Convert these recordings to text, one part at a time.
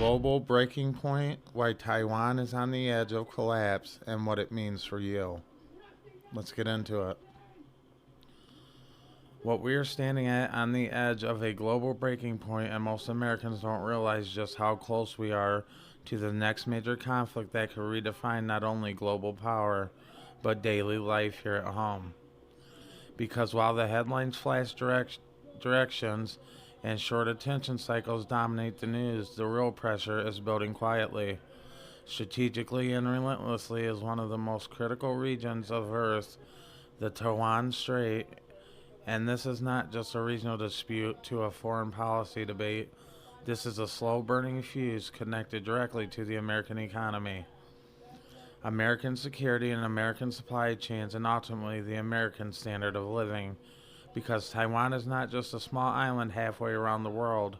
global breaking point, why Taiwan is on the edge of collapse, and what it means for you. Let's get into it. What we are standing at on the edge of a global breaking point, and most Americans don't realize just how close we are to the next major conflict that could redefine not only global power, but daily life here at home. Because while the headlines flash directions and short attention cycles dominate the news, the real pressure is building quietly, strategically, and relentlessly is one of the most critical regions of Earth, the Taiwan Strait. And this is not just a regional dispute to a foreign policy debate. This is a slow burning fuse connected directly to the American economy, American security, and American supply chains, and ultimately the American standard of living. Because Taiwan is not just a small island halfway around the world,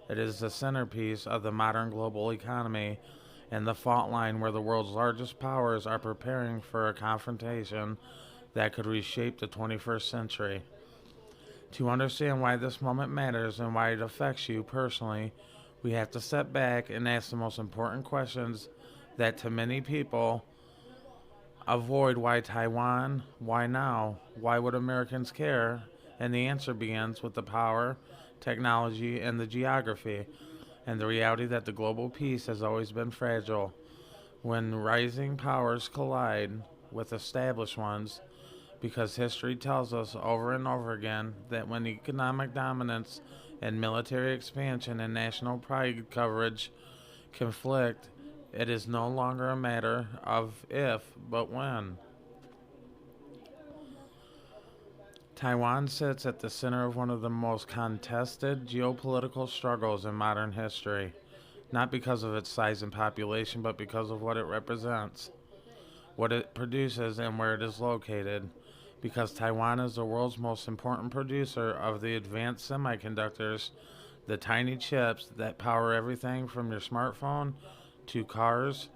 it is the centerpiece of the modern global economy and the fault line where the world's largest powers are preparing for a confrontation that could reshape the 21st century. To understand why this moment matters and why it affects you personally, we have to step back and ask the most important questions that to many people avoid. Why Taiwan? Why now? Why would Americans care? And the answer begins with the power, technology, and the geography, and the reality that the global peace has always been fragile. When rising powers collide with established ones, because history tells us over and over again that when economic dominance and military expansion and national pride coverage conflict, it is no longer a matter of if, but when. Taiwan sits at the center of one of the most contested geopolitical struggles in modern history, not because of its size and population, but because of what it represents, what it produces, and where it is located. Because Taiwan is the world's most important producer of the advanced semiconductors, the tiny chips that power everything from your smartphone to cars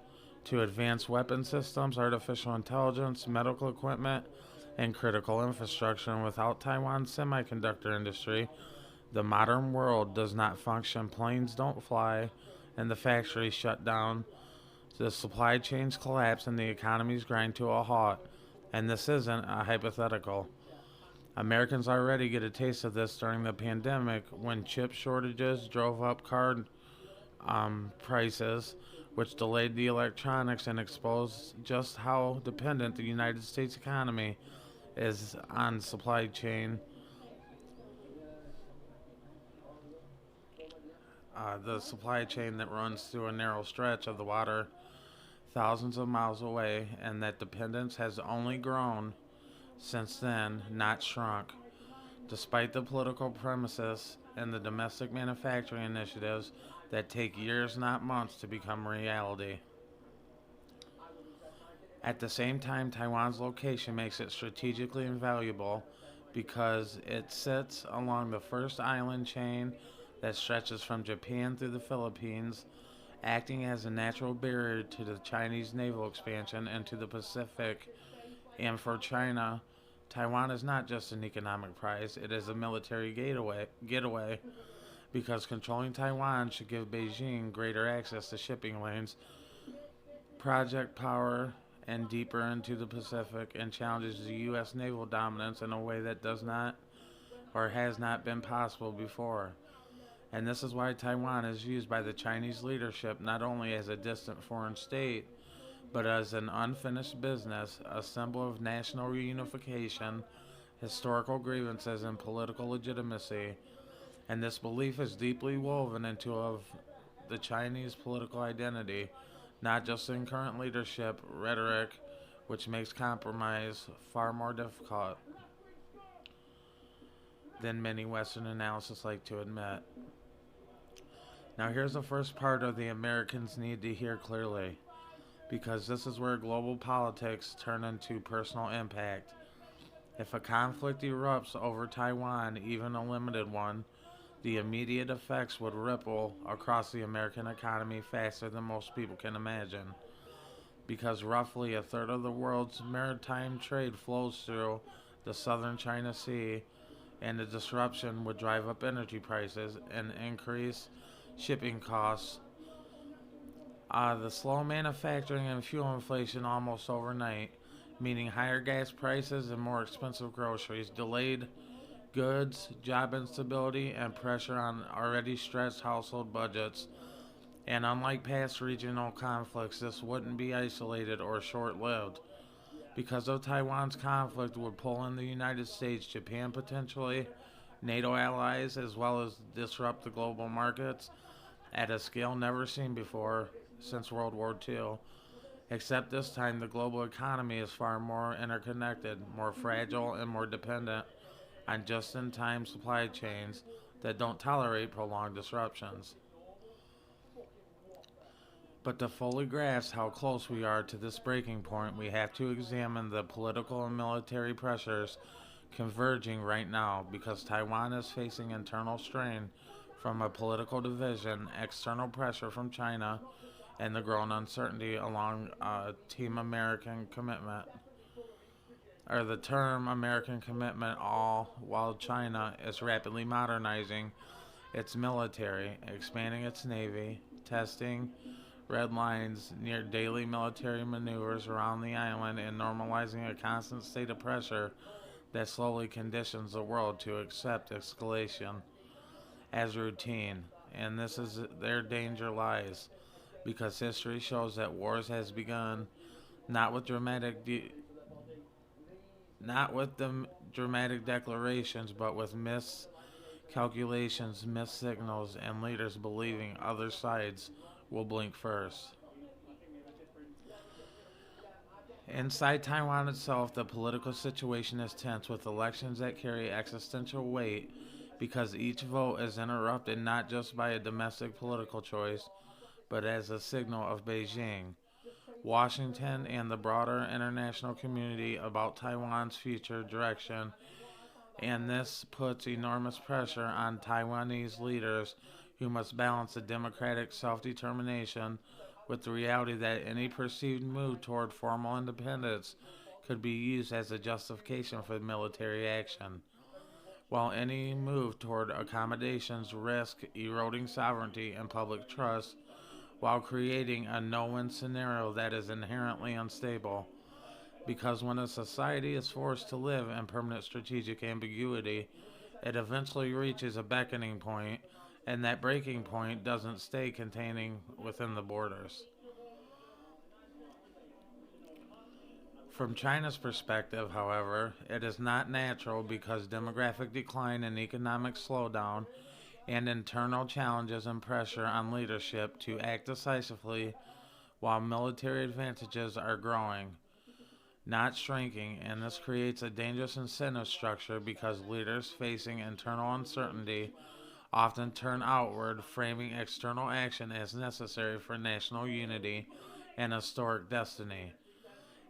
to advanced weapon systems, artificial intelligence, medical equipment, and critical infrastructure. And without Taiwan's semiconductor industry, the modern world does not function. Planes don't fly, and the factories shut down. The supply chains collapse, and the economies grind to a halt. And this isn't a hypothetical. Americans already get a taste of this during the pandemic when chip shortages drove up car prices, which delayed the electronics and exposed just how dependent the United States economy is on the supply chain that runs through a narrow stretch of the water thousands of miles away, and that dependence has only grown since then, not shrunk. Despite the political premises and the domestic manufacturing initiatives that take years, not months, to become reality. At the same time, Taiwan's location makes it strategically invaluable because it sits along the first island chain that stretches from Japan through the Philippines, acting as a natural barrier to the Chinese naval expansion into the Pacific. And for China, Taiwan is not just an economic prize, it is a military getaway because controlling Taiwan should give Beijing greater access to shipping lanes, project power, and deeper into the Pacific, and challenges the U.S. naval dominance in a way that does not or has not been possible before. And this is why Taiwan is used by the Chinese leadership not only as a distant foreign state, but as an unfinished business, a symbol of national reunification, historical grievances, and political legitimacy. And this belief is deeply woven into of the Chinese political identity, not just in current leadership rhetoric, which makes compromise far more difficult than many Western analysts like to admit. Now, here's the first part of the Americans need to hear clearly, because this is where global politics turn into personal impact. If a conflict erupts over Taiwan, even a limited one, the immediate effects would ripple across the American economy faster than most people can imagine. Because roughly a third of the world's maritime trade flows through the southern China Sea, and the disruption would drive up energy prices and increase shipping costs The slow manufacturing and fuel inflation almost overnight, meaning higher gas prices and more expensive groceries, delayed goods, job instability, and pressure on already stressed household budgets. And unlike past regional conflicts, this wouldn't be isolated or short lived. Because of Taiwan's conflict would pull in the United States, Japan potentially, NATO allies, as well as disrupt the global markets at a scale never seen before since World War II. Except this time, the global economy is far more interconnected, more fragile, and more dependent on just in time supply chains that don't tolerate prolonged disruptions. But to fully grasp how close we are to this breaking point, we have to examine the political and military pressures converging right now because Taiwan is facing internal strain from a political division, external pressure from China, and the growing uncertainty along Team American commitment, or the term American commitment, all while China is rapidly modernizing its military, expanding its navy, testing red lines near daily military maneuvers around the island, and normalizing a constant state of pressure that slowly conditions the world to accept escalation as routine. And this is their danger lies, because history shows that wars has begun not with not with the dramatic declarations, but with miscalculations, missed signals, and leaders believing other sides will blink first. Inside Taiwan itself, the political situation is tense with elections that carry existential weight because each vote is interrupted not just by a domestic political choice, but as a signal of Beijing, Washington, and the broader international community about Taiwan's future direction. And this puts enormous pressure on Taiwanese leaders who must balance the democratic self determination with the reality that any perceived move toward formal independence could be used as a justification for military action, while any move toward accommodations risk eroding sovereignty and public trust while creating a no win scenario that is inherently unstable. Because when a society is forced to live in permanent strategic ambiguity, it eventually reaches a beckoning point, and that breaking point doesn't stay containing within the borders. From China's perspective, however, it is not natural because demographic decline and economic slowdown and internal challenges and pressure on leadership to act decisively while military advantages are growing, not shrinking, and this creates a dangerous incentive structure because leaders facing internal uncertainty often turn outward, framing external action as necessary for national unity and historic destiny.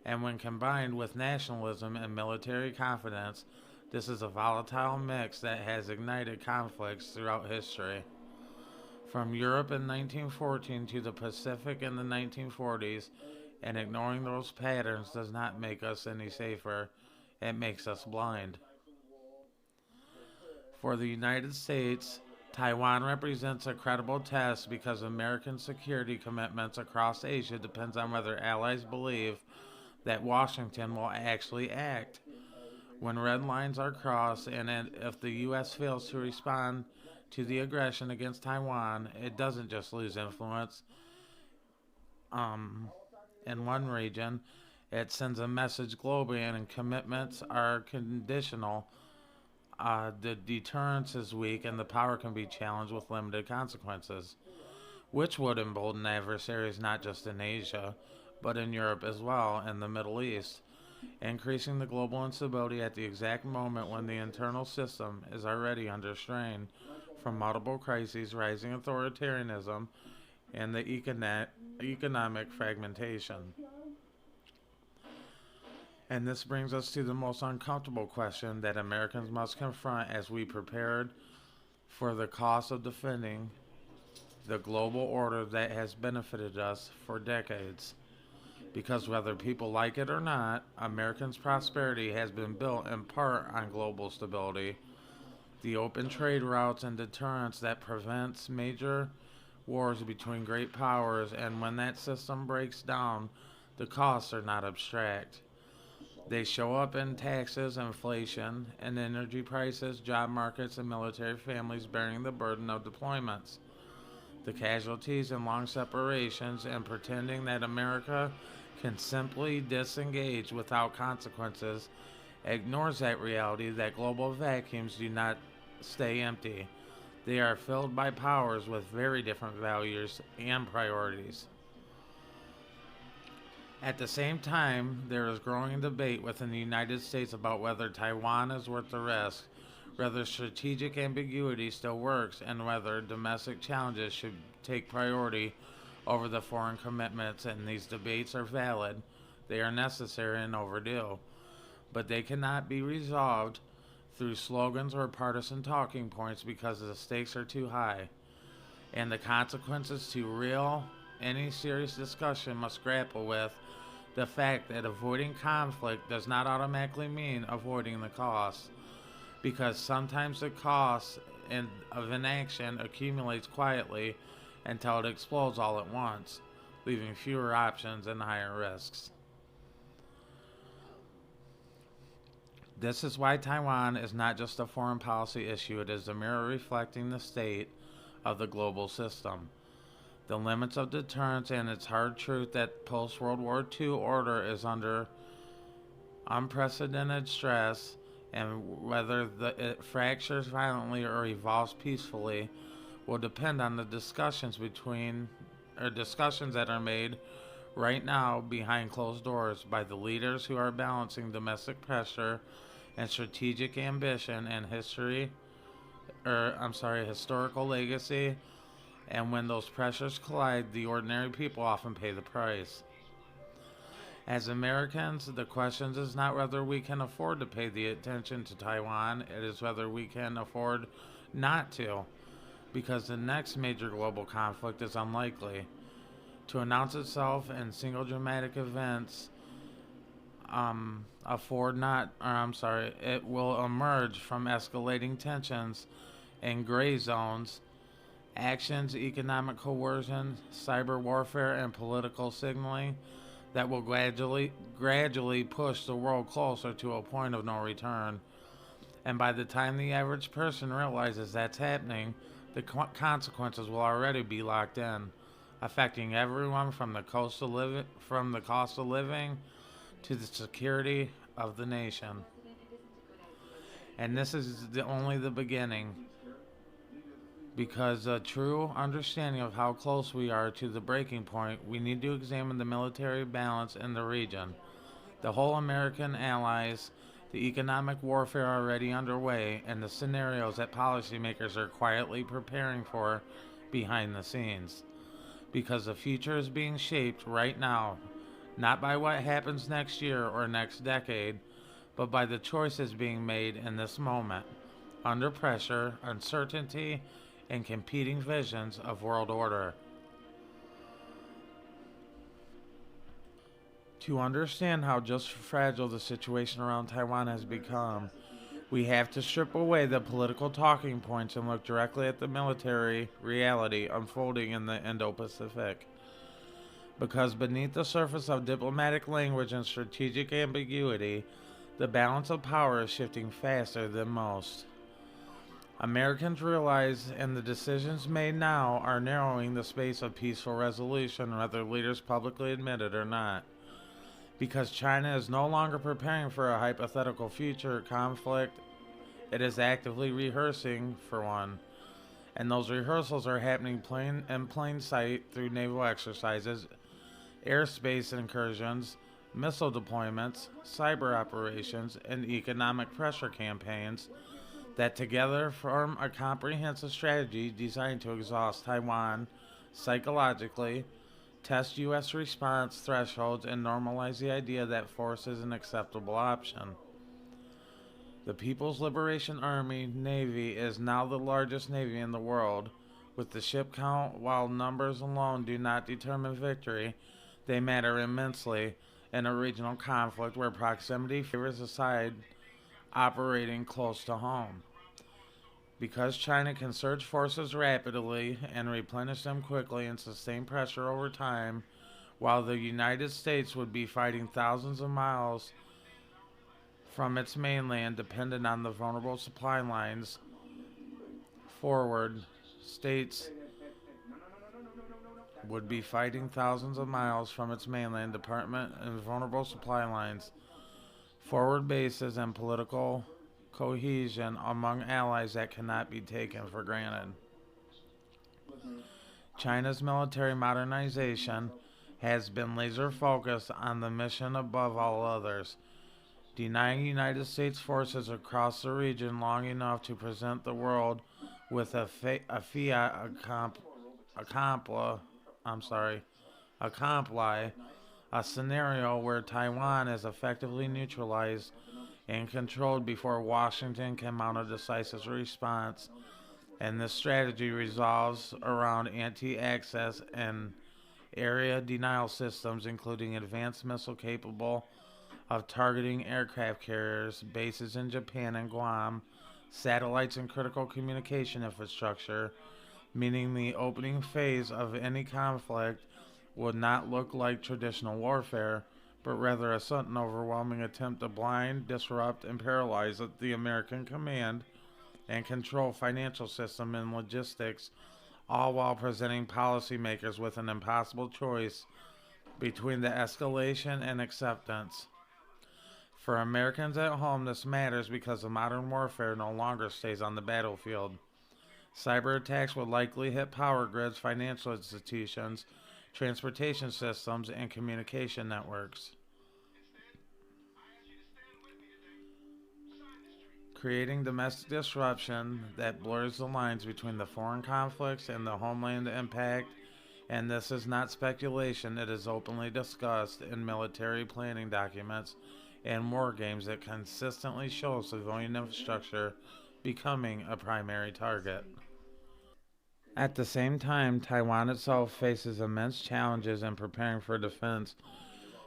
And when combined with nationalism and military confidence, this is a volatile mix that has ignited conflicts throughout history. From Europe in 1914 to the Pacific in the 1940s, and ignoring those patterns does not make us any safer, it makes us blind. For the United States, Taiwan represents a credible test because American security commitments across Asia depends on whether allies believe that Washington will actually act. When red lines are crossed and if the US fails to respond to the aggression against Taiwan, it doesn't just lose influence um, in one region, it sends a message globally, and commitments are conditional. The deterrence is weak, and the power can be challenged with limited consequences, which would embolden adversaries not just in Asia, but in Europe as well and the Middle East, increasing the global instability at the exact moment when the internal system is already under strain from multiple crises, rising authoritarianism, and the economic fragmentation. And this brings us to the most uncomfortable question that Americans must confront as we prepared for the cost of defending the global order that has benefited us for decades. Because whether people like it or not, Americans' prosperity has been built in part on global stability, the open trade routes and deterrence that prevents major wars between great powers, and when that system breaks down, the costs are not abstract. They show up in taxes, inflation, and energy prices, job markets, and military families bearing the burden of deployments. The casualties and long separations, and pretending that America can simply disengage without consequences ignores that reality that global vacuums do not stay empty. They are filled by powers with very different values and priorities. At the same time, there is growing debate within the United States about whether Taiwan is worth the risk, whether strategic ambiguity still works, and whether domestic challenges should take priority over the foreign commitments. And these debates are valid, they are necessary and overdue, but they cannot be resolved through slogans or partisan talking points because the stakes are too high, and the consequences too real. Any serious discussion must grapple with the fact that avoiding conflict does not automatically mean avoiding the costs, because sometimes the cost of inaction accumulates quietly until it explodes all at once, leaving fewer options and higher risks. This is why Taiwan is not just a foreign policy issue, it is a mirror reflecting the state of the global system, the limits of deterrence, and its hard truth that post World War II order is under unprecedented stress, and whether it fractures violently or evolves peacefully will depend on the discussions that are made right now behind closed doors by the leaders who are balancing domestic pressure and strategic ambition and historical legacy. And when those pressures collide, the ordinary people often pay the price. As Americans, the question is not whether we can afford to pay the attention to Taiwan, it is whether we can afford not to, because the next major global conflict is unlikely to announce itself in single dramatic events. It will emerge from escalating tensions and gray zones, actions, economic coercion, cyber warfare, and political signaling that will gradually push the world closer to a point of no return. And by the time the average person realizes that's happening, the consequences will already be locked in, affecting everyone from the cost of living to the security of the nation. And this is only the beginning, because a true understanding of how close we are to the breaking point, we need to examine the military balance in the region, the whole American allies, the economic warfare already underway, and the scenarios that policymakers are quietly preparing for behind the scenes. Because the future is being shaped right now, not by what happens next year or next decade, but by the choices being made in this moment, under pressure, uncertainty, and competing visions of world order. To understand how just fragile the situation around Taiwan has become, we have to strip away the political talking points and look directly at the military reality unfolding in the Indo-Pacific. Because beneath the surface of diplomatic language and strategic ambiguity, the balance of power is shifting faster than most. Americans realize, and the decisions made now are narrowing the space of peaceful resolution, whether leaders publicly admit it or not. Because China is no longer preparing for a hypothetical future conflict, it is actively rehearsing for one. And those rehearsals are happening in plain sight through naval exercises, airspace incursions, missile deployments, cyber operations, and economic pressure campaigns that together form a comprehensive strategy designed to exhaust Taiwan psychologically, test U.S. response thresholds, and normalize the idea that force is an acceptable option. The People's Liberation Army Navy is now the largest navy in the world. With the ship count, while numbers alone do not determine victory, they matter immensely in a regional conflict where proximity favors a side operating close to home. Because China can surge forces rapidly and replenish them quickly and sustain pressure over time, while the United States would be fighting thousands of miles from its mainland, dependent on the vulnerable supply lines forward, states would be fighting thousands of miles from its mainland, department, and vulnerable supply lines, forward bases, and political cohesion among allies that cannot be taken for granted. China's military modernization has been laser focused on the mission above all others, denying United States forces across the region long enough to present the world with a fiat accompli, I'm sorry, accompli a scenario where Taiwan is effectively neutralized and controlled before Washington can mount a decisive response. And this strategy revolves around anti access and area denial systems, including advanced missile capable of targeting aircraft carriers, bases in Japan and Guam, satellites, and critical communication infrastructure, meaning the opening phase of any conflict would not look like traditional warfare, but rather a sudden, overwhelming attempt to blind, disrupt, and paralyze the American command and control financial system and logistics, all while presenting policymakers with an impossible choice between the escalation and acceptance. For Americans at home, this matters because the modern warfare no longer stays on the battlefield. Cyber attacks would likely hit power grids, financial institutions, transportation systems, and communication networks, creating domestic disruption that blurs the lines between the foreign conflicts and the homeland impact. And this is not speculation, it is openly discussed in military planning documents and war games that consistently show civilian infrastructure becoming a primary target. At the same time, Taiwan itself faces immense challenges in preparing for defense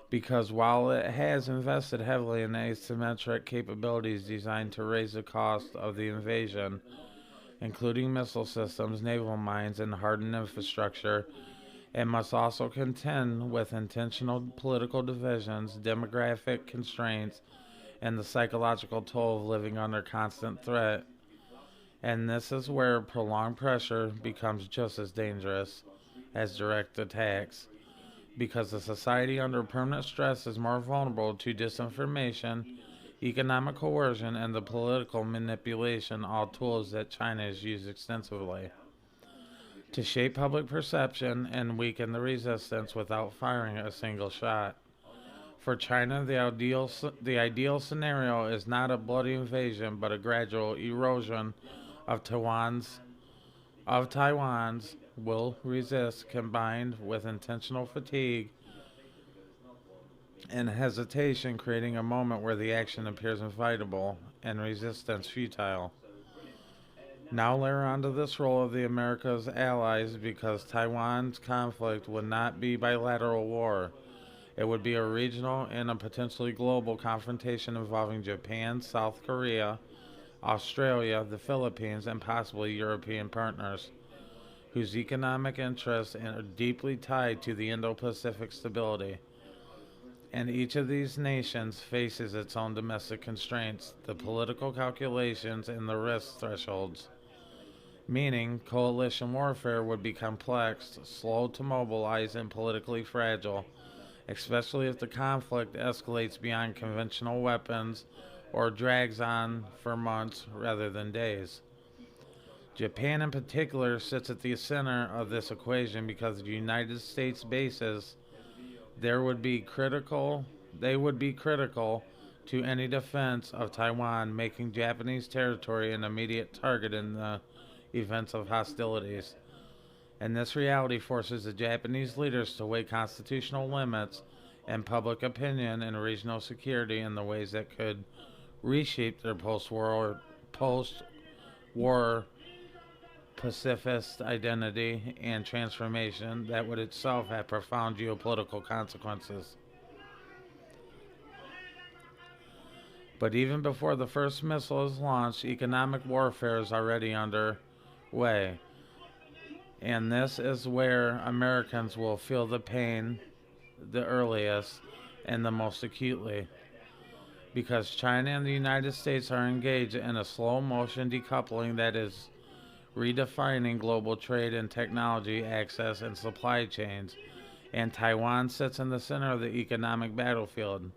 because while it has invested heavily in asymmetric capabilities designed to raise the cost of the invasion, including missile systems, naval mines, and hardened infrastructure, it must also contend with intentional political divisions, demographic constraints, and the psychological toll of living under constant threat. And this is where prolonged pressure becomes just as dangerous as direct attacks, because a society under permanent stress is more vulnerable to disinformation, economic coercion, and the political manipulation, all tools that China has used extensively to shape public perception and weaken the resistance without firing a single shot. For China, the ideal scenario is not a bloody invasion, but a gradual erosion of Taiwan's will resist, combined with intentional fatigue and hesitation, creating a moment where the action appears inevitable and resistance futile. Now layer onto this role of the America's allies, because Taiwan's conflict would not be bilateral war. It would be a regional and a potentially global confrontation involving Japan, South Korea, Australia, the Philippines, and possibly European partners, whose economic interests are deeply tied to the Indo-Pacific stability. And each of these nations faces its own domestic constraints, the political calculations, and the risk thresholds. Meaning, coalition warfare would be complex, slow to mobilize, and politically fragile, especially if the conflict escalates beyond conventional weapons or drags on for months rather than days. Japan, in particular, sits at the center of this equation because the United States bases there would be critical. They would be critical to any defense of Taiwan, making Japanese territory an immediate target in the events of hostilities. And this reality forces the Japanese leaders to weigh constitutional limits and public opinion and regional security in the ways that could reshape their post-war pacifist identity and transformation that would itself have profound geopolitical consequences. But even before the first missile is launched, economic warfare is already underway. And this is where Americans will feel the pain the earliest and the most acutely. Because China and the United States are engaged in a slow motion decoupling that is redefining global trade and technology access and supply chains, and Taiwan sits in the center of the economic battlefield.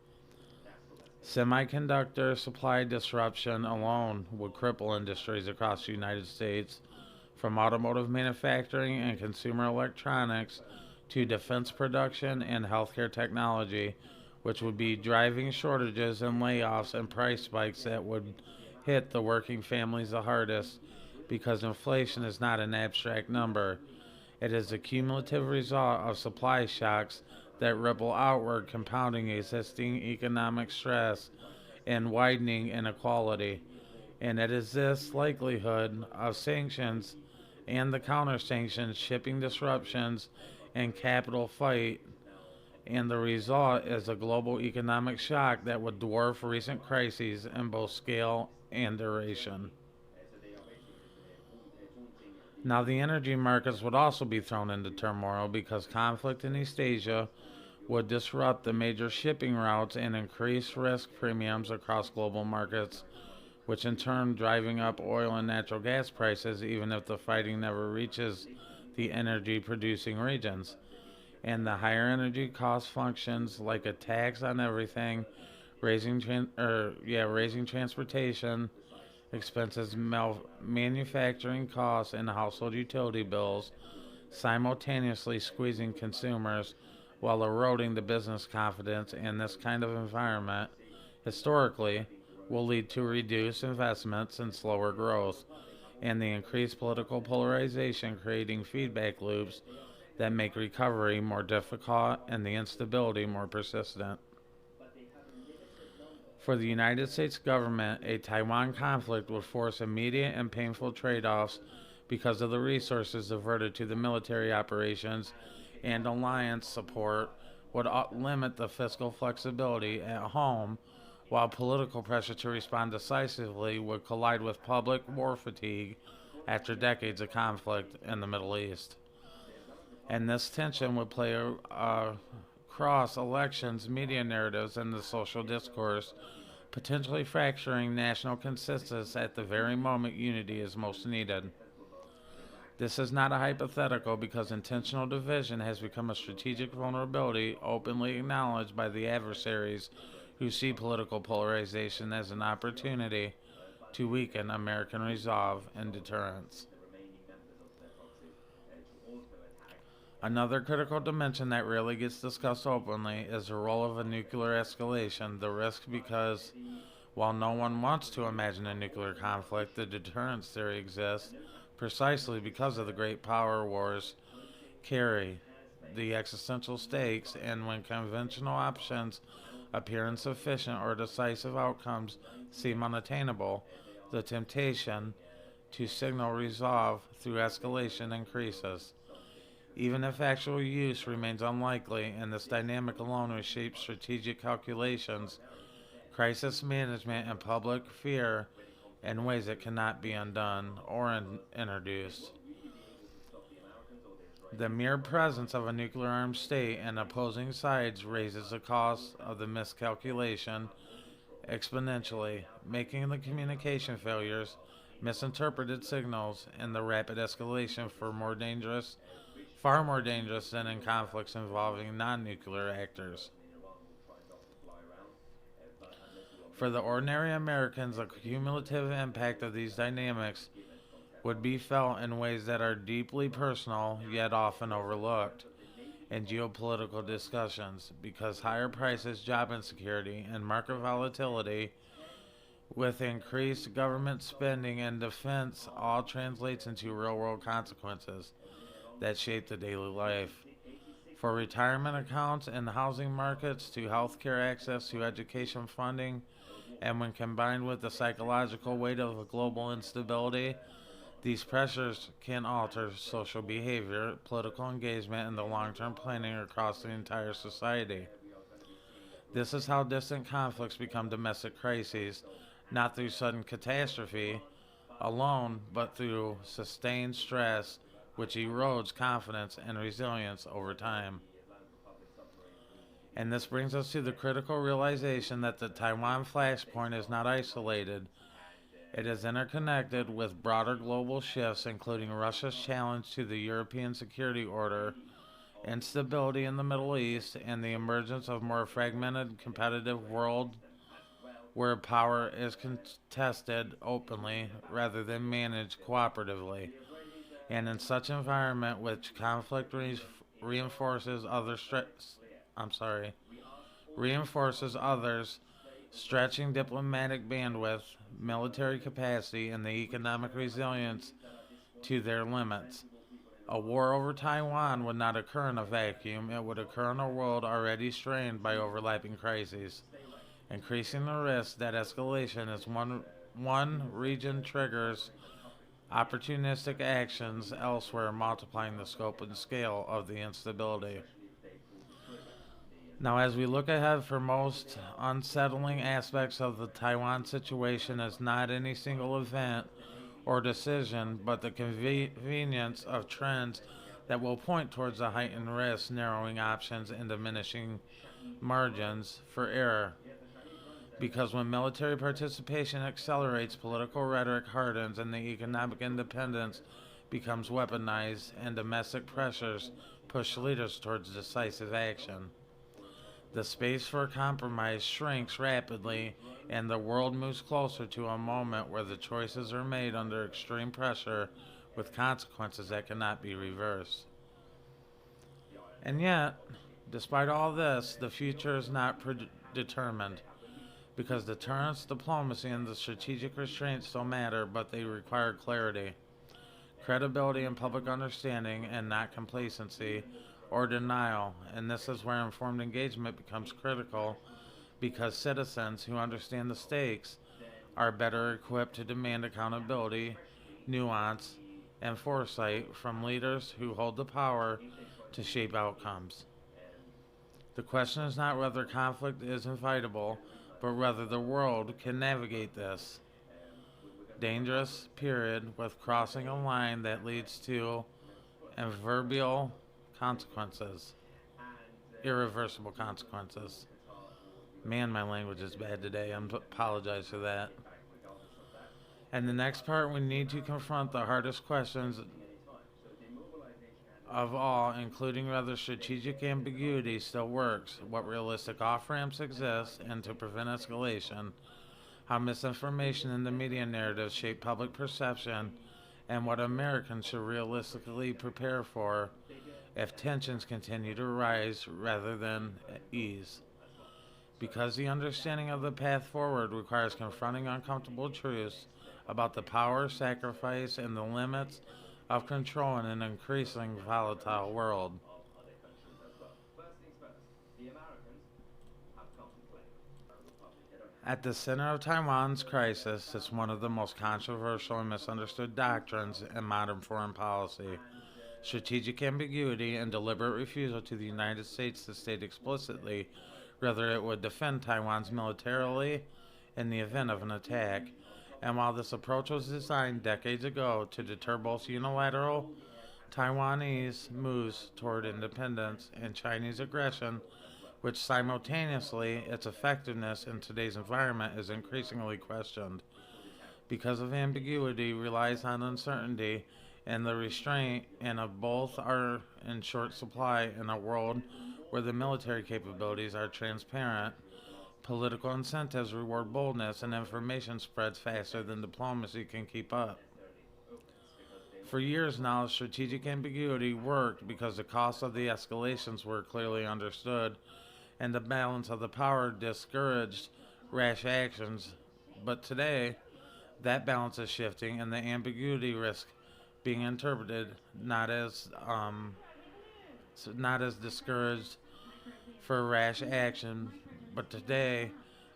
Semiconductor supply disruption alone would cripple industries across the United States, from automotive manufacturing and consumer electronics to defense production and healthcare technology, which would be driving shortages and layoffs and price spikes that would hit the working families the hardest because inflation is not an abstract number. It is a cumulative result of supply shocks that ripple outward, compounding existing economic stress and widening inequality. And it is this likelihood of sanctions and the counter sanctions, shipping disruptions, and capital fight, and the result is a global economic shock that would dwarf recent crises in both scale and duration. Now, the energy markets would also be thrown into turmoil because conflict in East Asia would disrupt the major shipping routes and increase risk premiums across global markets, which in turn driving up oil and natural gas prices even if the fighting never reaches the energy producing regions. And the higher energy cost functions like a tax on everything, raising transportation expenses, manufacturing costs, and household utility bills, simultaneously squeezing consumers while eroding the business confidence. In this kind of environment, historically, will lead to reduced investments and slower growth, and the increased political polarization creating feedback loops that make recovery more difficult and the instability more persistent. For the United States government, a Taiwan conflict would force immediate and painful trade offs because of the resources diverted to the military operations, and alliance support would limit the fiscal flexibility at home, while political pressure to respond decisively would collide with public war fatigue after decades of conflict in the Middle East. And this tension would play across elections, media narratives, and the social discourse, potentially fracturing national consensus at the very moment unity is most needed. This is not a hypothetical because intentional division has become a strategic vulnerability openly acknowledged by the adversaries who see political polarization as an opportunity to weaken American resolve and deterrence. Another critical dimension that rarely gets discussed openly is the role of a nuclear escalation, the risk because while no one wants to imagine a nuclear conflict, the deterrence theory exists precisely because of the great power wars carry the existential stakes, and when conventional options appear insufficient or decisive outcomes seem unattainable, the temptation to signal resolve through escalation increases. Even if actual use remains unlikely, and this dynamic alone reshapes strategic calculations, crisis management, and public fear in ways that cannot be undone or introduced. The mere presence of a nuclear armed state and opposing sides raises the cost of the miscalculation exponentially, making the communication failures, misinterpreted signals, and the rapid escalation far more dangerous than in conflicts involving non nuclear actors. For the ordinary Americans, the cumulative impact of these dynamics would be felt in ways that are deeply personal yet often overlooked in geopolitical discussions, because higher prices, job insecurity, and market volatility with increased government spending and defense all translates into real world consequences that shape the daily life. For retirement accounts and housing markets to healthcare access to education funding, and when combined with the psychological weight of global instability, these pressures can alter social behavior, political engagement, and the long term planning across the entire society. This is how distant conflicts become domestic crises, not through sudden catastrophe alone, but through sustained stress, which erodes confidence and resilience over time. And this brings us to the critical realization that the Taiwan flashpoint is not isolated. It is interconnected with broader global shifts, including Russia's challenge to the European security order, instability in the Middle East, and the emergence of more fragmented, competitive world where power is contested openly rather than managed cooperatively. And in such environment, which conflict reinforces other I'm sorry, reinforces others, stretching diplomatic bandwidth, military capacity, and the economic resilience to their limits. A war over Taiwan would not occur in a vacuum. It would occur in a world already strained by overlapping crises, increasing the risk that escalation as one region triggers opportunistic actions elsewhere, multiplying the scope and scale of the instability. Now, as we look ahead, for most unsettling aspects of the Taiwan situation is not any single event or decision, but the convenience of trends that will point towards a heightened risk, narrowing options, and diminishing margins for error. Because when military participation accelerates, political rhetoric hardens, and the economic independence becomes weaponized, and domestic pressures push leaders towards decisive action. The space for compromise shrinks rapidly, and the world moves closer to a moment where the choices are made under extreme pressure with consequences that cannot be reversed. And yet, despite all this, the future is not predetermined because deterrence, diplomacy, and the strategic restraints still matter, but they require clarity, credibility, and public understanding, and not complacency or denial. And this is where informed engagement becomes critical because citizens who understand the stakes are better equipped to demand accountability, nuance, and foresight from leaders who hold the power to shape outcomes. The question is not whether conflict is inevitable, but whether the world can navigate this dangerous period with crossing a line that leads to irreversible consequences. Irreversible consequences. Man, my language is bad today. I apologize for that. And the next part, we need to confront the hardest questions of all, including whether strategic ambiguity still works, what realistic off ramps exist, and to prevent escalation, how misinformation in the media narrative shape public perception, and what Americans should realistically prepare for if tensions continue to rise rather than ease. Because the understanding of the path forward requires confronting uncomfortable truths about the power, sacrifice, and the limits of control in an increasingly volatile world. At the center of Taiwan's crisis is one of the most controversial and misunderstood doctrines in modern foreign policy: strategic ambiguity and deliberate refusal to the United States to state explicitly whether it would defend Taiwan's militarily in the event of an attack. And while this approach was designed decades ago to deter both unilateral Taiwanese moves toward independence and Chinese aggression, which simultaneously its effectiveness in today's environment is increasingly questioned. Because of ambiguity relies on uncertainty, and the restraint and of both are in short supply in a world where the military capabilities are transparent. Political incentives reward boldness, and information spreads faster than diplomacy can keep up. For years now, strategic ambiguity worked because the costs of the escalations were clearly understood, and the balance of the power discouraged rash actions. But today, that balance is shifting, and the ambiguity risk being interpreted not as discouraged for rash action, but today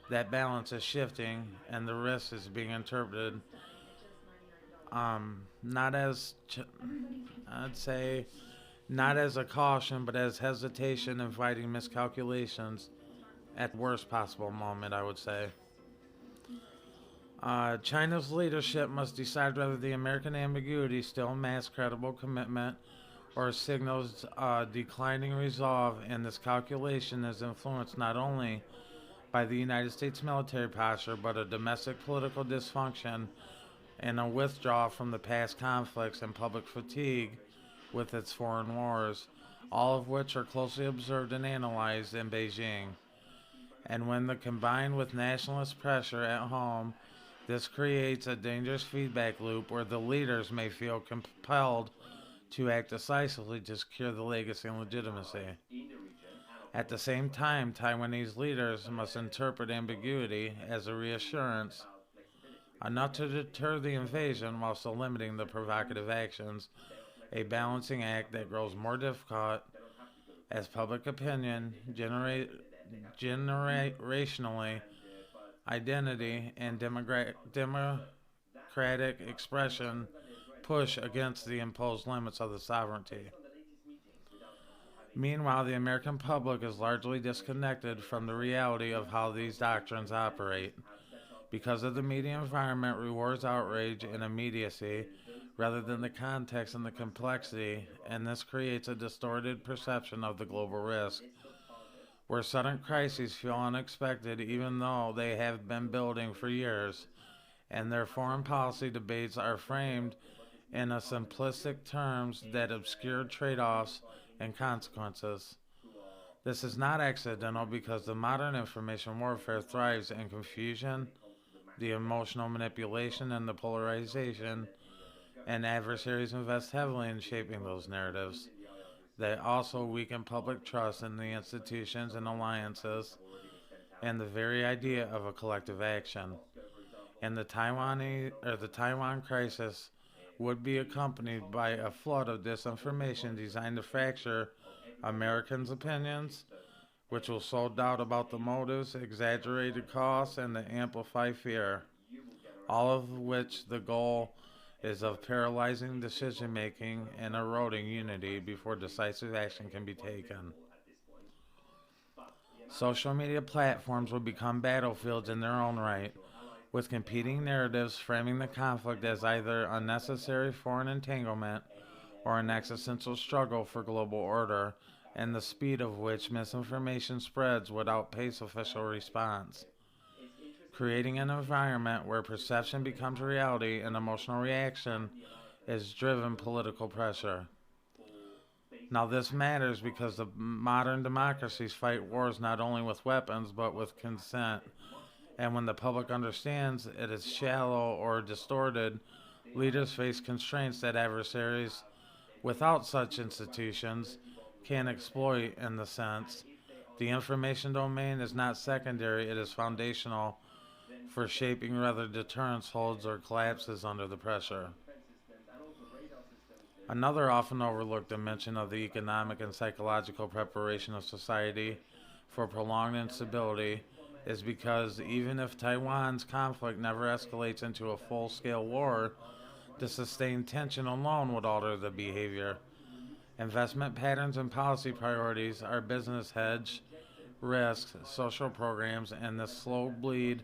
that balance is shifting, and the risk is being interpreted not as I'd say not as a caution, but as hesitation, inviting miscalculations at the worst possible moment, I would say. China's leadership must decide whether the American ambiguity still masks credible commitment or signals declining resolve, and this calculation is influenced not only by the United States military posture, but a domestic political dysfunction and a withdrawal from the past conflicts and public fatigue with its foreign wars, all of which are closely observed and analyzed in Beijing. And when combined with nationalist pressure at home, this creates a dangerous feedback loop where the leaders may feel compelled to act decisively to secure the legacy and legitimacy. At the same time, Taiwanese leaders must interpret ambiguity as a reassurance, enough to deter the invasion while still limiting the provocative actions, a balancing act that grows more difficult as public opinion, generationally, identity, and democratic expression push against the imposed limits of the sovereignty. Meanwhile, the American public is largely disconnected from the reality of how these doctrines operate. Because of the media environment rewards outrage and immediacy rather than the context and the complexity, and this creates a distorted perception of the global risk, where sudden crises feel unexpected even though they have been building for years, and their foreign policy debates are framed in a simplistic terms that obscure trade-offs and consequences. This is not accidental because the modern information warfare thrives in confusion, the emotional manipulation, and the polarization, and adversaries invest heavily in shaping those narratives. They also weaken public trust in the institutions and alliances and the very idea of a collective action. And the Taiwan crisis would be accompanied by a flood of disinformation designed to fracture Americans' opinions, which will sow doubt about the motives, exaggerated costs, and to amplify fear. All of which the goal is of paralyzing decision making and eroding unity before decisive action can be taken. Social media platforms will become battlefields in their own right, with competing narratives framing the conflict as either unnecessary foreign entanglement or an existential struggle for global order, and the speed of which misinformation spreads would outpace official response, creating an environment where perception becomes reality and emotional reaction is driven political pressure. Now, this matters because the modern democracies fight wars not only with weapons but with consent. And when the public understands it is shallow or distorted, leaders face constraints that adversaries without such institutions can exploit in the sense. The information domain is not secondary, it is foundational for shaping whether deterrence holds or collapses under the pressure. Another often overlooked dimension of the economic and psychological preparation of society for prolonged instability is because even if Taiwan's conflict never escalates into a full scale war, the sustained tension alone would alter the behavior. Investment patterns and policy priorities are business hedge, risks, social programs, and the slow bleed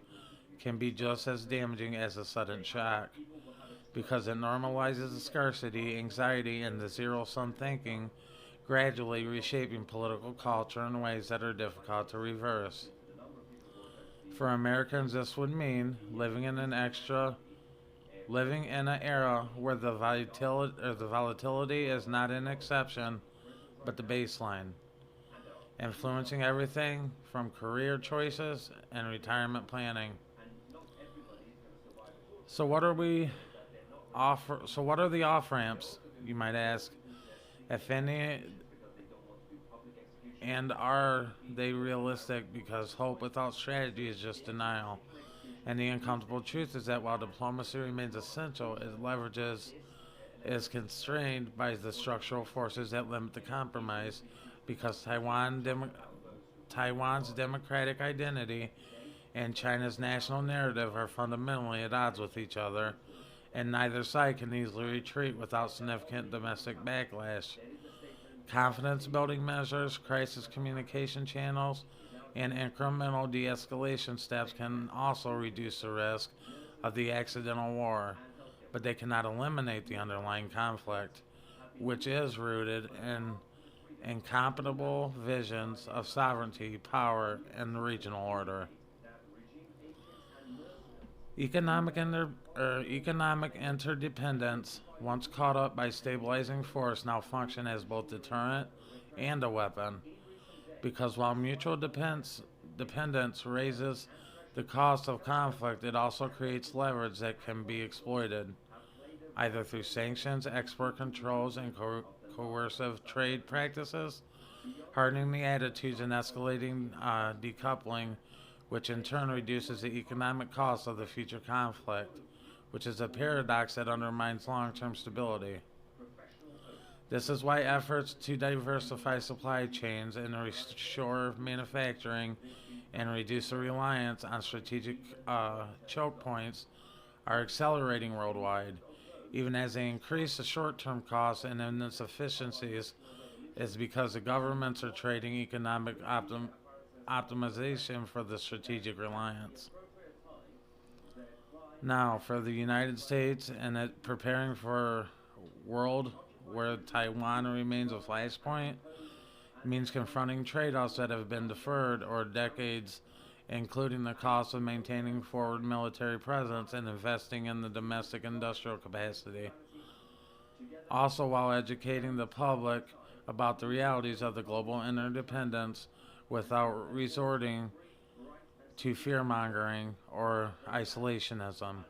can be just as damaging as a sudden shock because it normalizes the scarcity, anxiety, and the zero sum thinking, gradually reshaping political culture in ways that are difficult to reverse. For Americans, this would mean living in an era where the volatility is not an exception, but the baseline, influencing everything from career choices and retirement planning. So what are we offer? So what are the off ramps? You might ask, if any, and are they realistic? Because hope without strategy is just denial. And the uncomfortable truth is that while diplomacy remains essential, it leverages is constrained by the structural forces that limit the compromise, because Taiwan's democratic identity and China's national narrative are fundamentally at odds with each other, and neither side can easily retreat without significant domestic backlash. Confidence building measures, crisis communication channels, and incremental de escalation steps can also reduce the risk of the accidental war, but they cannot eliminate the underlying conflict, which is rooted in incompatible visions of sovereignty, power, and the regional order. Economic interdependence, once caught up by stabilizing force, now function as both deterrent and a weapon. Because while dependence raises the cost of conflict, it also creates leverage that can be exploited, either through sanctions, export controls, and coercive trade practices, hardening the attitudes and escalating decoupling, which in turn reduces the economic cost of the future conflict, which is a paradox that undermines long term stability. This is why efforts to diversify supply chains and restore manufacturing and reduce the reliance on strategic choke points are accelerating worldwide, even as they increase the short term costs and inefficiencies, is because the governments are trading economic optimization for the strategic reliance. Now, for the United States and it preparing for world where Taiwan remains a flashpoint means confronting trade-offs that have been deferred or decades, including the cost of maintaining forward military presence and investing in the domestic industrial capacity. Also, while educating the public about the realities of the global interdependence without resorting to fear mongering or isolationism.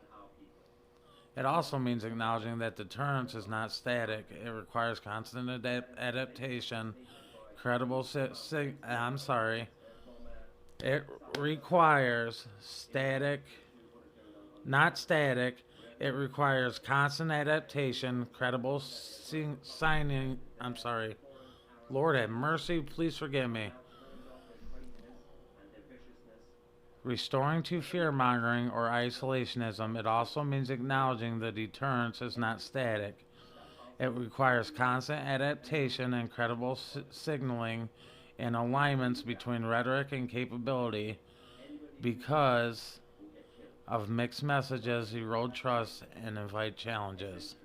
It also means acknowledging that deterrence is not static. It requires constant adaptation, credible. I'm sorry. It requires not static. It requires constant adaptation, credible signing. I'm sorry. Lord have mercy. Please forgive me. Restoring to fear mongering or isolationism, it also means acknowledging that deterrence is not static. It requires constant adaptation and credible signaling and alignments between rhetoric and capability because of mixed messages erode trust and invite challenges.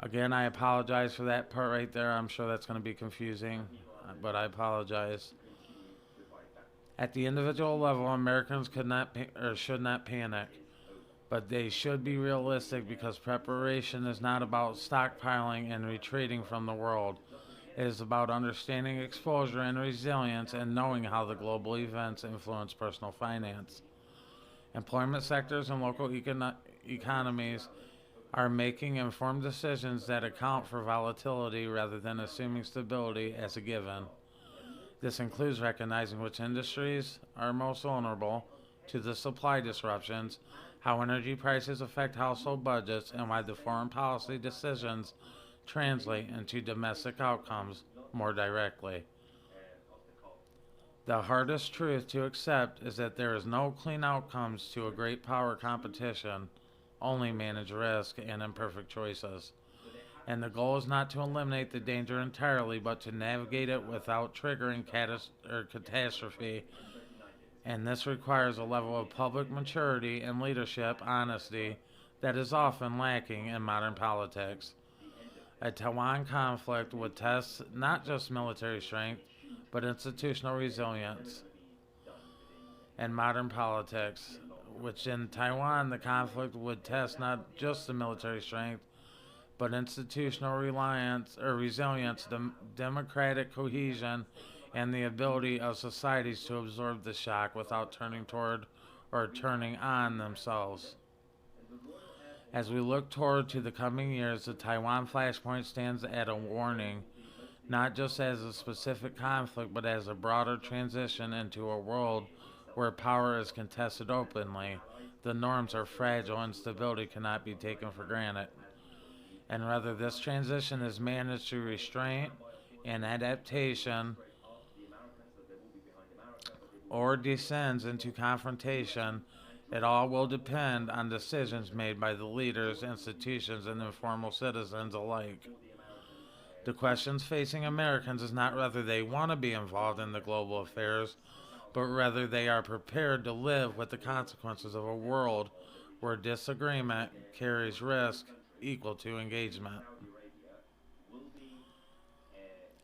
Again, I apologize for that part right there. I'm sure that's going to be confusing, but I apologize. At the individual level, Americans could not or should not panic, but they should be realistic because preparation is not about stockpiling and retreating from the world. It is about understanding exposure and resilience and knowing how the global events influence personal finance. Employment sectors and local economies are making informed decisions that account for volatility rather than assuming stability as a given. This includes recognizing which industries are most vulnerable to the supply disruptions, how energy prices affect household budgets, and why the foreign policy decisions translate into domestic outcomes more directly. The hardest truth to accept is that there is no clean outcomes to a great power competition, only manage risk and imperfect choices. And the goal is not to eliminate the danger entirely, but to navigate it without triggering catastrophe. And this requires a level of public maturity and leadership honesty that is often lacking in modern politics. A Taiwan conflict would test not just military strength, but institutional resilience. And modern politics, which in Taiwan the conflict would test not just the military strength, but institutional reliance or resilience, democratic cohesion, and the ability of societies to absorb the shock without turning toward or turning on themselves. As we look toward to the coming years, the Taiwan flashpoint stands at a warning, not just as a specific conflict, but as a broader transition into a world where power is contested openly, the norms are fragile, and stability cannot be taken for granted. And whether this transition is managed through restraint and adaptation or descends into confrontation, it all will depend on decisions made by the leaders, institutions, and informal citizens alike. The questions facing Americans is not whether they want to be involved in the global affairs, but rather they are prepared to live with the consequences of a world where disagreement carries risk equal to engagement.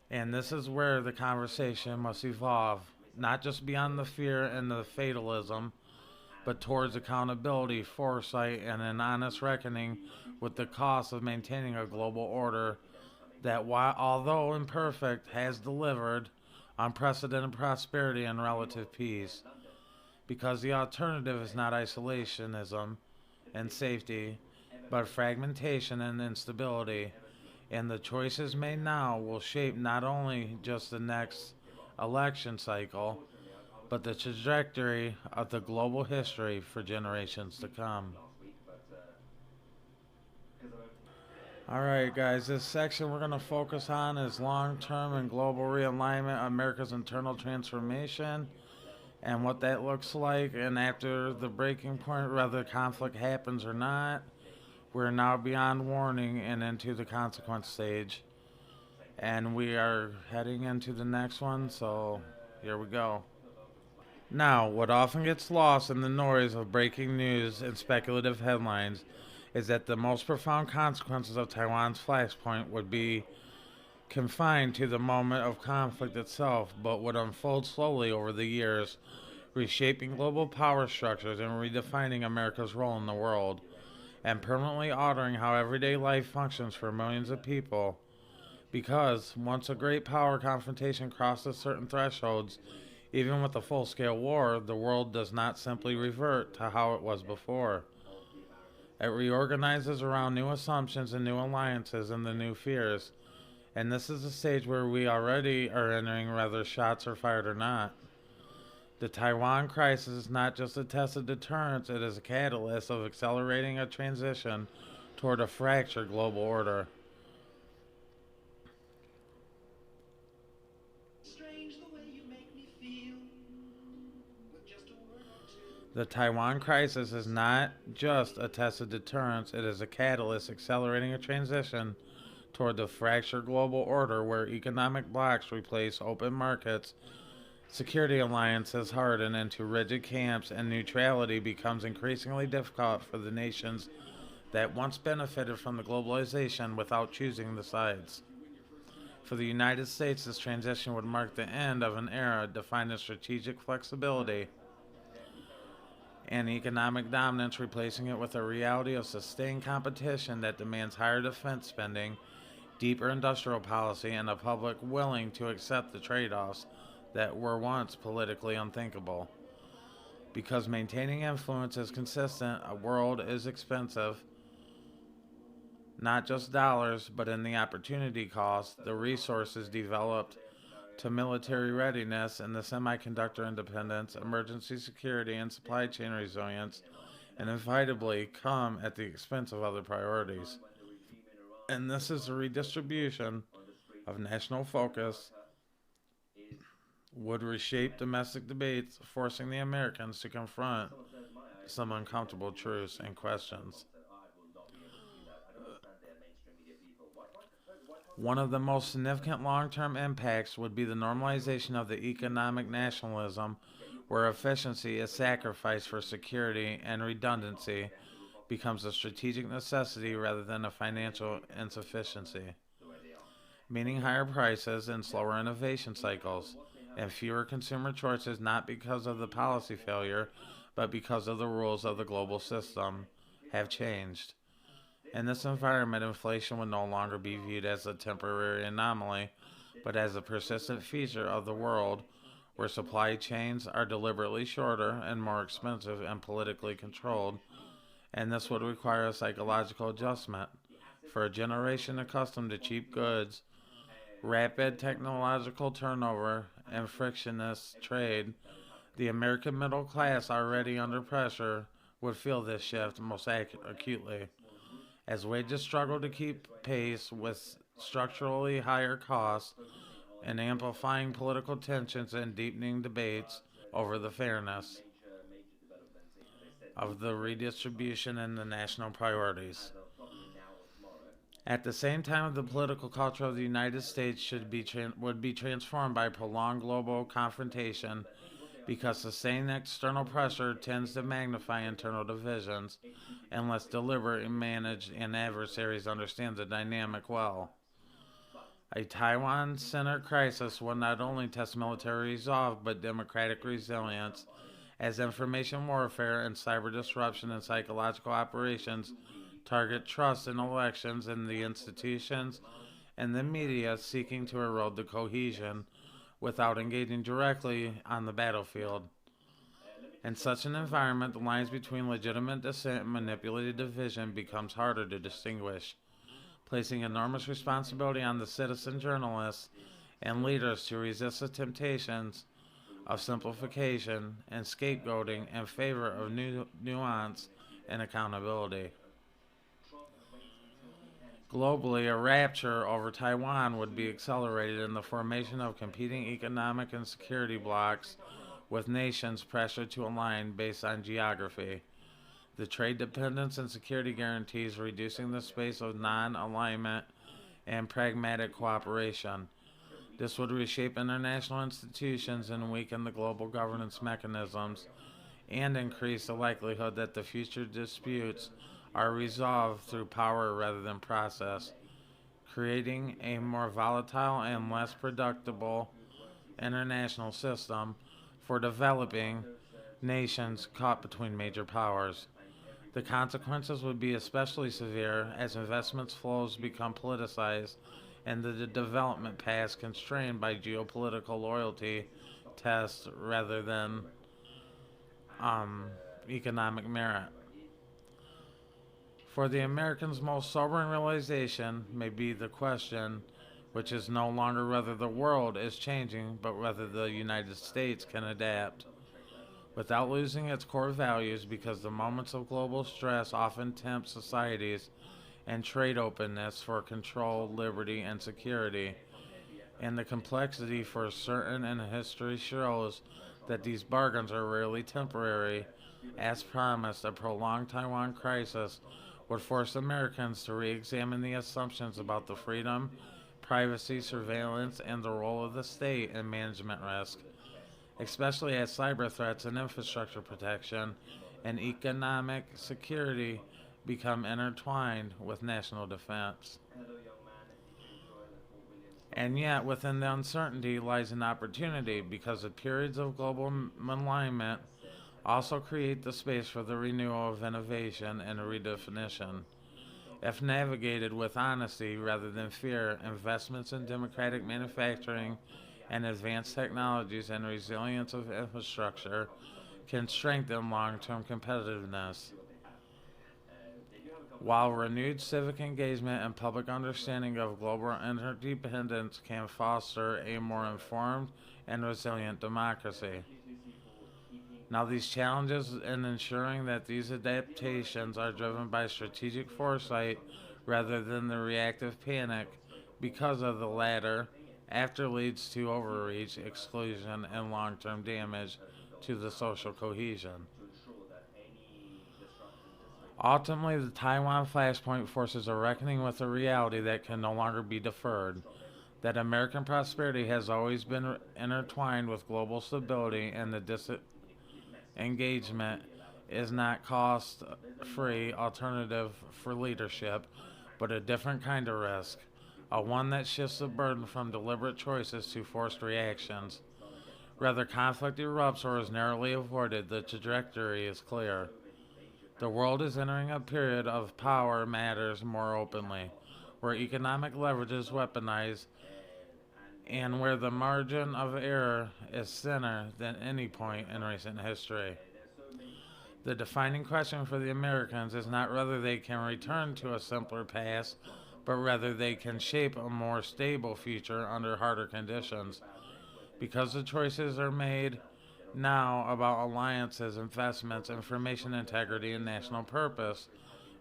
And this is where the conversation must evolve, not just beyond the fear and the fatalism, but towards accountability, foresight, and an honest reckoning with the cost of maintaining a global order that, while, although imperfect, has delivered unprecedented prosperity and relative peace. Because the alternative is not isolationism and safety, but fragmentation and instability. And the choices made now will shape not only just the next election cycle, but the trajectory of the global history for generations to come. Alright, guys, this section we're going to focus on is long term and global realignment, America's internal transformation, and what that looks like. And after the breaking point, whether conflict happens or not, we're now beyond warning and into the consequence stage. And we are heading into the next one, so here we go. Now, what often gets lost in the noise of breaking news and speculative headlines is that the most profound consequences of Taiwan's flashpoint would be confined to the moment of conflict itself, but would unfold slowly over the years, reshaping global power structures and redefining America's role in the world, and permanently altering how everyday life functions for millions of people. Because once a great power confrontation crosses certain thresholds, even with a full scale war, the world does not simply revert to how it was before. It reorganizes around new assumptions and new alliances and the new fears. And this is a stage where we already are entering, whether shots are fired or not. The Taiwan crisis is not just a test of deterrence, it is a catalyst of accelerating a transition toward a fractured global order. The Taiwan crisis is not just a test of deterrence, it is a catalyst accelerating a transition toward the fractured global order where economic blocs replace open markets, security alliances harden into rigid camps, and neutrality becomes increasingly difficult for the nations that once benefited from the globalization without choosing the sides. For the United States, this transition would mark the end of an era defined as strategic flexibility and economic dominance, replacing it with a reality of sustained competition that demands higher defense spending, deeper industrial policy, and a public willing to accept the trade offs that were once politically unthinkable. Because maintaining influence is consistent, a world is expensive, not just dollars, but in the opportunity cost, the resources developed to military readiness and the semiconductor independence, emergency security, and supply chain resilience, and inevitably come at the expense of other priorities. And this is a redistribution of national focus would reshape domestic debates, forcing the Americans to confront some uncomfortable truths and questions. One of the most significant long term impacts would be the normalization of the economic nationalism, where efficiency is sacrificed for security and redundancy becomes a strategic necessity rather than a financial insufficiency, meaning higher prices and slower innovation cycles, and fewer consumer choices not because of the policy failure, but because of the rules of the global system have changed. In this environment, inflation would no longer be viewed as a temporary anomaly, but as a persistent feature of the world where supply chains are deliberately shorter and more expensive and politically controlled, and this would require a psychological adjustment. For a generation accustomed to cheap goods, rapid technological turnover, and frictionless trade, the American middle class, already under pressure, would feel this shift most acutely. As wages struggle to keep pace with structurally higher costs and amplifying political tensions and deepening debates over the fairness of the redistribution and the national priorities. At the same time, the political culture of the United States would be transformed by prolonged global confrontation because sustained external pressure tends to magnify internal divisions unless deliberately managed and adversaries understand the dynamic well. A Taiwan centered crisis will not only test military resolve but democratic resilience, as information warfare and cyber disruption and psychological operations target trust in elections and the institutions and the media seeking to erode the cohesion without engaging directly on the battlefield. In such an environment, the lines between legitimate dissent and manipulated division becomes harder to distinguish, placing enormous responsibility on the citizen journalists and leaders to resist the temptations of simplification and scapegoating in favor of nuance and accountability. Globally, a rapture over Taiwan would be accelerated in the formation of competing economic and security blocs with nations pressured to align based on geography. The trade dependence and security guarantees reducing the space of non alignment and pragmatic cooperation. This would reshape international institutions and weaken the global governance mechanisms and increase the likelihood that the future disputes are resolved through power rather than process, creating a more volatile and less predictable international system for developing nations caught between major powers. The consequences would be especially severe as investment flows become politicized and the development paths constrained by geopolitical loyalty tests rather than um, economic merit. For the Americans, most sobering realization may be the question, which is no longer whether the world is changing, but whether the United States can adapt without losing its core values, because the moments of global stress often tempt societies and trade openness for control, liberty, and security. And the complexity for certain in history shows that these bargains are rarely temporary. As promised, a prolonged Taiwan crisis would force Americans to re examine the assumptions about the freedom, privacy, surveillance, and the role of the state in management risk, especially as cyber threats and infrastructure protection and economic security become intertwined with national defense. And yet, within the uncertainty lies an opportunity because the periods of global alignment also create the space for the renewal of innovation and redefinition. If navigated with honesty rather than fear, investments in democratic manufacturing and advanced technologies and resilience of infrastructure can strengthen long term competitiveness. While renewed civic engagement and public understanding of global interdependence can foster a more informed and resilient democracy. Now, these challenges in ensuring that these adaptations are driven by strategic foresight rather than the reactive panic, because of the latter, after leads to overreach, exclusion, and long term damage to the social cohesion. Ultimately, the Taiwan flashpoint forces a reckoning with a reality that can no longer be deferred. That American prosperity has always been intertwined with global stability, and the disengagement is not cost free alternative for leadership, but a different kind of risk, a one that shifts the burden from deliberate choices to forced reactions. Whether conflict erupts or is narrowly avoided, the trajectory is clear. The world is entering a period of power matters more openly, where economic leverage is weaponized and where the margin of error is thinner than any point in recent history. The defining question for the Americans is not whether they can return to a simpler past, but whether they can shape a more stable future under harder conditions. Because the choices are made now about alliances, investments, information integrity, and national purpose,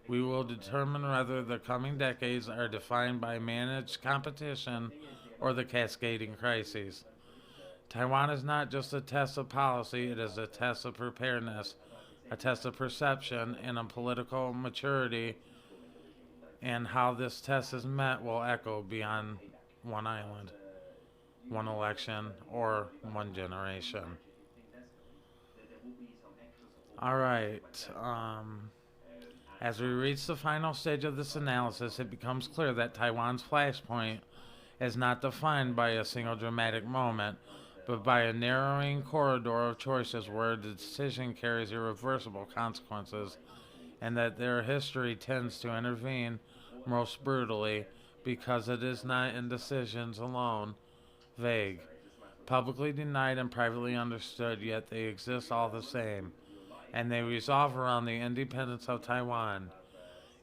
we will determine whether the coming decades are defined by managed competition or the cascading crises. Taiwan is not just a test of policy, it is a test of preparedness, a test of perception, and a political maturity And how this test is met will echo beyond one island, one election, or one generation. All right. As we reach the final stage of this analysis, it becomes clear that Taiwan's flashpoint is not defined by a single dramatic moment, but by a narrowing corridor of choices where the decision carries irreversible consequences, and that their history tends to intervene most brutally because it is not in decisions alone, vague, publicly denied and privately understood, yet they exist all the same, and they resolve around the independence of Taiwan.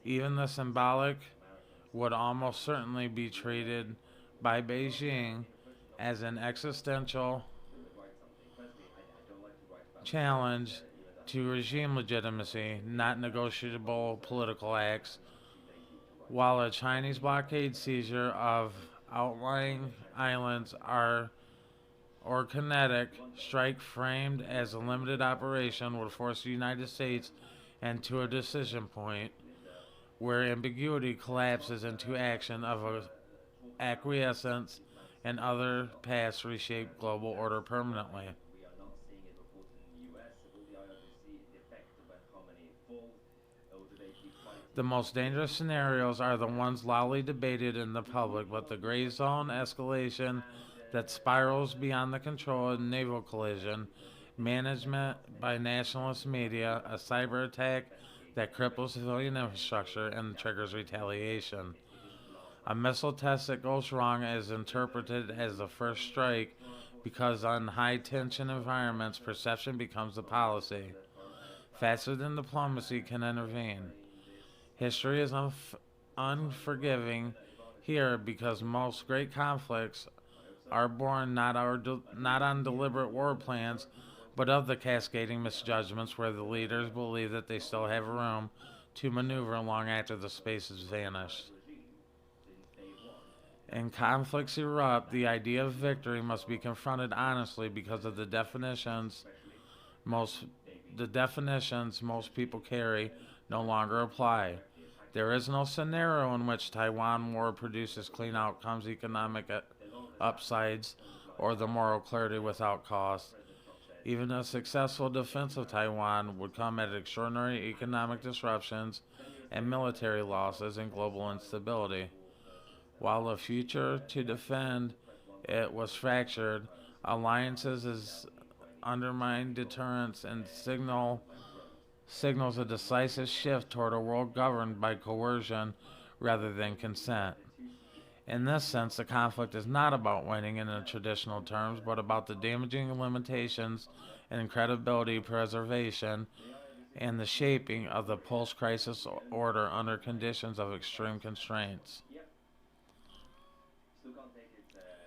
Even the symbolic would almost certainly be treated by Beijing as an existential challenge to regime legitimacy, not negotiable political acts, while a Chinese blockade seizure of outlying islands are or kinetic strike framed as a limited operation would force the United States into a decision point where ambiguity collapses into action of acquiescence and other paths reshape global order permanently. The most dangerous scenarios are the ones loudly debated in the public, but the gray zone escalation that spirals beyond the control of naval collision, management by nationalist media, a cyber attack that cripples civilian infrastructure and triggers retaliation. A missile test that goes wrong is interpreted as the first strike because on high tension environments, perception becomes the policy. Faster than diplomacy can intervene. History is unforgiving here because most great conflicts are born not on deliberate war plans, but of the cascading misjudgments where the leaders believe that they still have room to maneuver long after the space has vanished. And conflicts erupt, the idea of victory must be confronted honestly because of most the definitions most people carry no longer apply. There is no scenario in which Taiwan war produces clean outcomes, economic upsides, or the moral clarity without cost. Even a successful defense of Taiwan would come at extraordinary economic disruptions and military losses and global instability. While the future to defend it was fractured, alliances is undermined deterrence and signals a decisive shift toward a world governed by coercion rather than consent. In this sense, the conflict is not about winning in the traditional terms, but about the damaging limitations and credibility preservation and the shaping of the post crisis order under conditions of extreme constraints.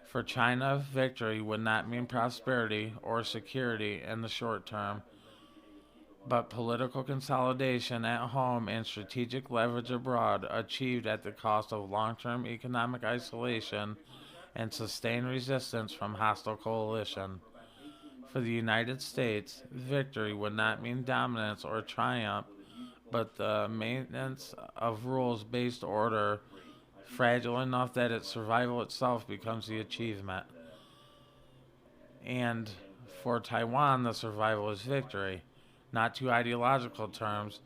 For China, victory would not mean prosperity or security in the short term, but political consolidation at home and strategic leverage abroad achieved at the cost of long term economic isolation and sustained resistance from hostile coalition. For the United States, victory would not mean dominance or triumph, but the maintenance of rules based order fragile enough that its survival itself becomes the achievement. And for Taiwan, the survival is victory, not to ideological terms,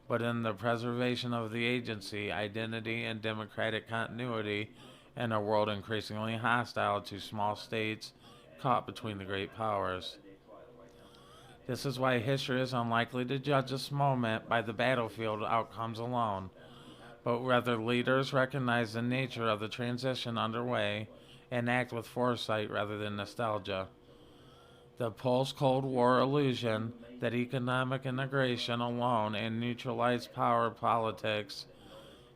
but in the preservation of the agency, identity, and democratic continuity in a world increasingly hostile to small states caught between the great powers. This is why history is unlikely to judge this moment by the battlefield outcomes alone, but rather leaders recognize the nature of the transition underway and act with foresight rather than nostalgia. The post Cold War illusion that economic integration alone and neutralized power politics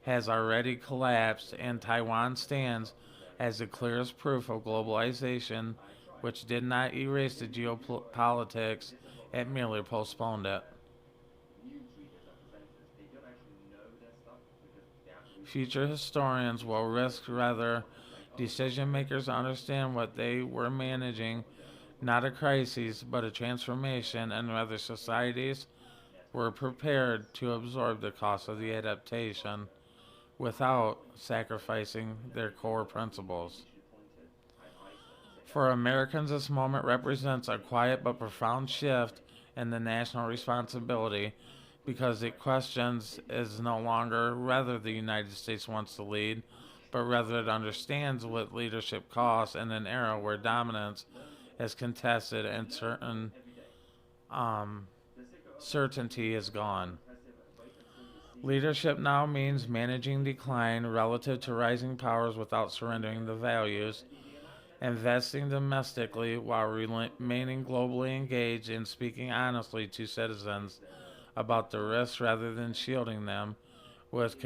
has already collapsed, and Taiwan stands as the clearest proof of globalization, which did not erase the geopolitics, it merely postponed it. Future historians will risk rather decision makers understand what they were managing, not a crisis, but a transformation, and whether societies were prepared to absorb the cost of the adaptation. without sacrificing their core principles. For Americans, this moment represents a quiet but profound shift in the national responsibility because it questions is no longer whether the United States wants to lead, but rather it understands what leadership costs in an era where dominance is contested and um, certainty is gone. Leadership now means managing decline relative to rising powers without surrendering the values, investing domestically while remaining globally engaged, and speaking honestly to citizens about the risks rather than shielding them with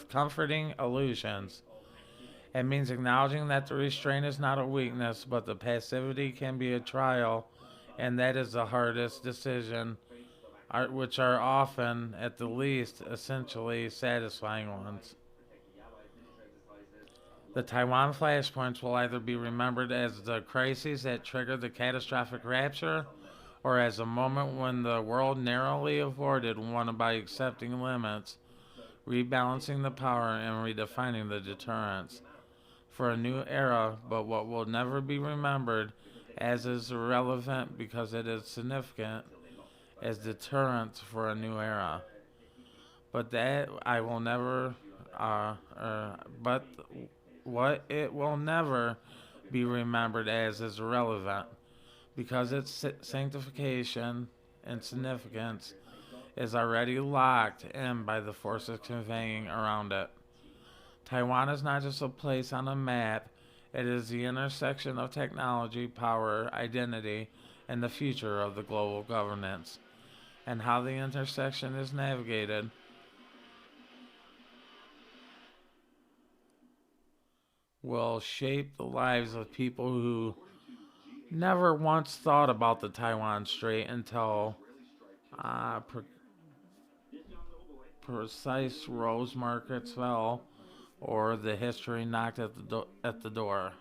comforting illusions. It means acknowledging that the restraint is not a weakness, but the passivity can be a trial, and that is the hardest decision, which are often, at the least, essentially satisfying ones. The Taiwan flashpoints will either be remembered as the crises that triggered the catastrophic rapture or as a moment when the world narrowly avoided one by accepting limits, rebalancing the power, and redefining the deterrence for a new era, but what will never be remembered as is irrelevant because it is significant as deterrence for a new era. But that I will never, but what it will never be remembered as is irrelevant because its sanctification and significance is already locked in by the forces conveying around it. Taiwan is not just a place on a map, it is the intersection of technology, power, identity, and the future of the global governance. And how the intersection is navigated will shape the lives of people who never once thought about the Taiwan Strait until precise rose markets fell or the history knocked at the door.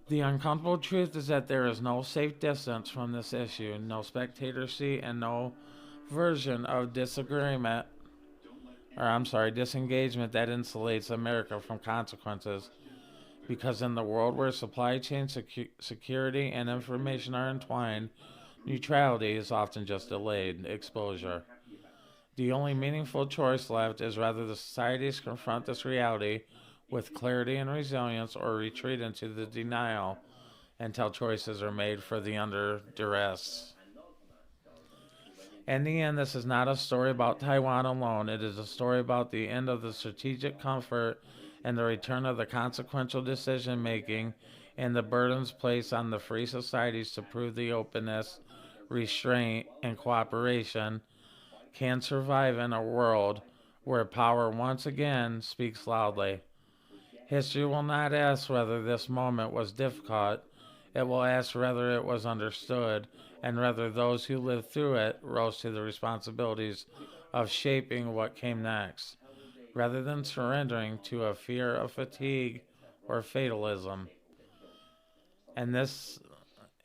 The uncomfortable truth is that there is no safe distance from this issue, no spectator seat, and no version of disengagement that insulates America from consequences. Because in the world where supply chain security and information are entwined, neutrality is often just delayed exposure. The only meaningful choice left is whether the societies confront this reality with clarity and resilience or retreat into the denial until choices are made for the under duress. In the end, this is not a story about Taiwan alone. It is a story about the end of the strategic comfort and the return of the consequential decision making and the burdens placed on the free societies to prove the openness, restraint, and cooperation can survive in a world where power once again speaks loudly. History will not ask whether this moment was difficult, it will ask whether it was understood and whether those who lived through it rose to the responsibilities of shaping what came next, rather than surrendering to a fear of fatigue or fatalism. And this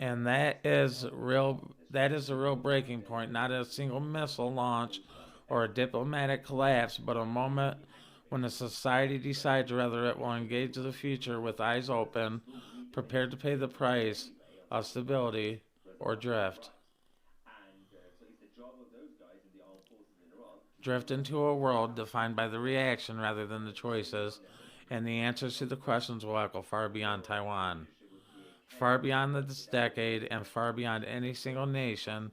and that is a real breaking point, not a single missile launch or a diplomatic collapse, but a moment when a society decides whether it will engage the future with eyes open, prepared to pay the price of stability or drift. Drift into a world defined by the reaction rather than the choices, and the answers to the questions will echo far beyond Taiwan, far beyond this decade, and far beyond any single nation,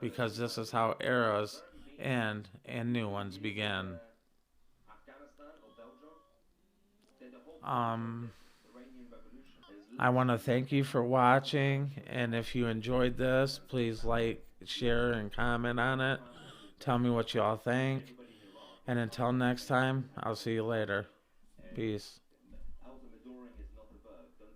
because this is how eras end and new ones begin. Um, I want to thank you for watching, and if you enjoyed this, please like, share, and comment on it. Tell me what you all think. And until next time, I'll see you later. Peace.